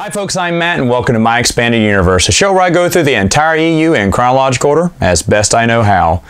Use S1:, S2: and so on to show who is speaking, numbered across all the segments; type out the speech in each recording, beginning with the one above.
S1: Hi folks, I'm Matt and welcome to My Expanded Universe, a show where I go through the entire EU in chronological order as best I know how.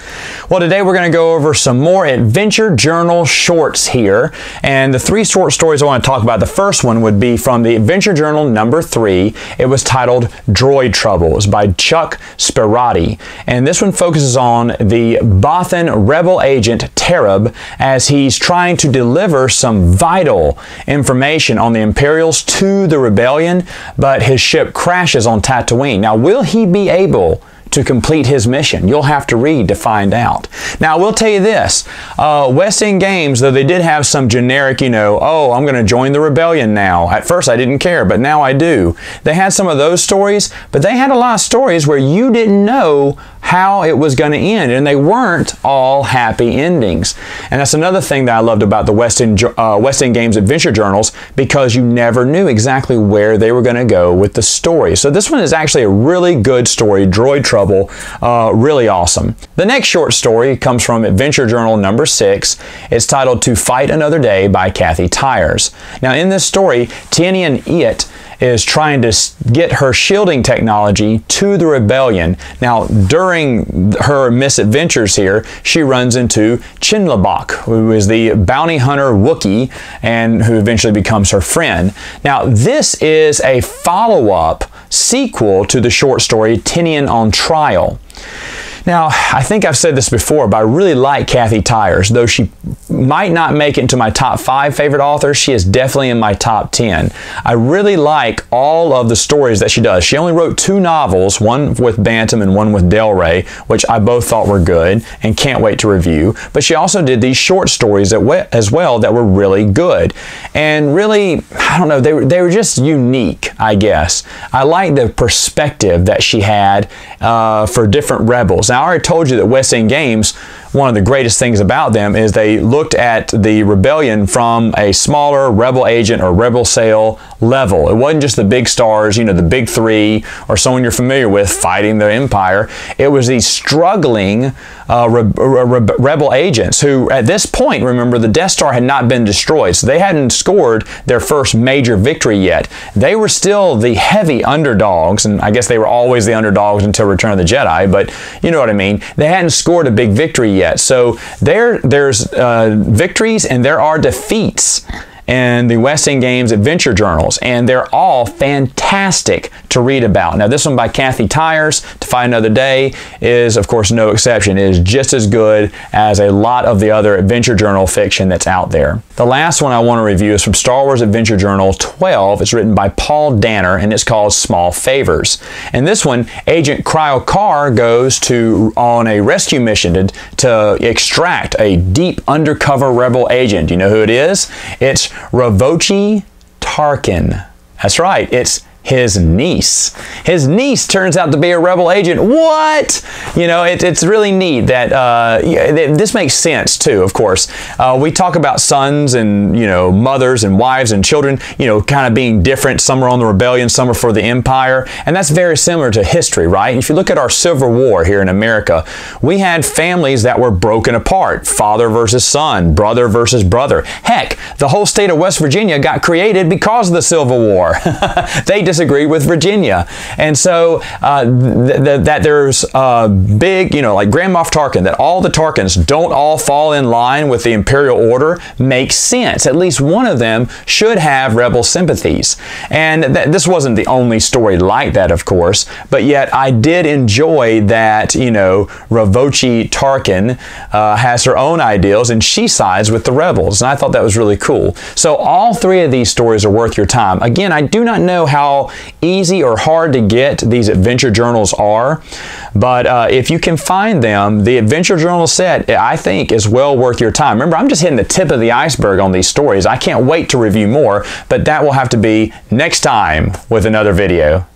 S1: Well, today we're going to go over some more adventure journal shorts here, and the three short stories I want to talk about. The first one would be from the adventure journal number 3. It was titled Droid Trouble. It was by Chuck Sperati, and this one focuses on the Bothan rebel agent Tereb as he's trying to deliver some vital information on the Imperials to the rebellion, but his ship crashes on Tatooine. Now, will he be able to complete his mission? You'll have to read to find out. Now, I will tell you this, West End Games, though they did have some generic, oh, I'm going to join the rebellion now. At first I didn't care, but now I do. They had some of those stories, but they had a lot of stories where you didn't know how it was going to end, and they weren't all happy endings. And that's another thing that I loved about the West End Games adventure journals, because you never knew exactly where they were going to go with the story. So this one is actually a really good story, Droid Trouble, really awesome. The next short story comes from adventure journal number 6. It's titled To Fight Another Day by Kathy Tyers. Now, in this story, Tinian Iat is trying to get her shielding technology to the rebellion. Now, during her misadventures here, she runs into Chinlabok, who is the bounty hunter Wookiee, and who eventually becomes her friend. Now, this is a follow-up sequel to the short story Tinian on Trial. Now, I think I've said this before, but I really like Kathy Tyers. Though she might not make it into my top 5 favorite authors, she is definitely in my top 10. I really like all of the stories that she does. She only wrote 2 novels, one with Bantam and one with Del Rey, which I both thought were good and can't wait to review. But she also did these short stories as well that were really good. And really, I don't know, they were just unique, I guess. I like the perspective that she had for different rebels. Now, I already told you that West End Games, one of the greatest things about them is they looked at the rebellion from a smaller rebel agent or rebel sale level. It wasn't just the big stars, the big 3 or someone you're familiar with fighting the Empire. It was these struggling rebel agents who, at this point, remember, the Death Star had not been destroyed, so they hadn't scored their first major victory yet. They were still the heavy underdogs, and I guess they were always the underdogs until Return of the Jedi, but you know what I mean. They hadn't scored a big victory yet. So there's victories and there are defeats in the West End Games adventure journals, and they're all fantastic to read about. Now, this one by Kathy Tyers, To Fight Another Day, is of course no exception. It is just as good as a lot of the other adventure journal fiction that's out there. The last one I want to review is from Star Wars Adventure Journal 12. It's written by Paul Danner, and it's called Small Favors. And this one, Agent Cryo Carr goes on a rescue mission to extract a deep undercover rebel agent. You know who it is? It's Ravochi Tarkin. That's right, it's his niece. His niece turns out to be a rebel agent. What? It's really neat that this makes sense too, of course. We talk about sons and, mothers and wives and children, kind of being different. Some are on the rebellion, some are for the Empire. And that's very similar to history, right? If you look at our Civil War here in America, we had families that were broken apart. Father versus son, brother versus brother. Heck, the whole state of West Virginia got created because of the Civil War. They disagreed with Virginia. And so that there's big, like Grand Moff Tarkin, that all the Tarkins don't all fall in line with the Imperial Order makes sense. At least one of them should have rebel sympathies. And this wasn't the only story like that, of course, but yet I did enjoy that, Ravochi Tarkin has her own ideals and she sides with the rebels. And I thought that was really cool. So all 3 of these stories are worth your time. Again, I do not know how easy or hard to get these adventure journals are, but if you can find them, the adventure journal set, I think, is well worth your time. Remember, I'm just hitting the tip of the iceberg on these stories. I can't wait to review more, but that will have to be next time with another video.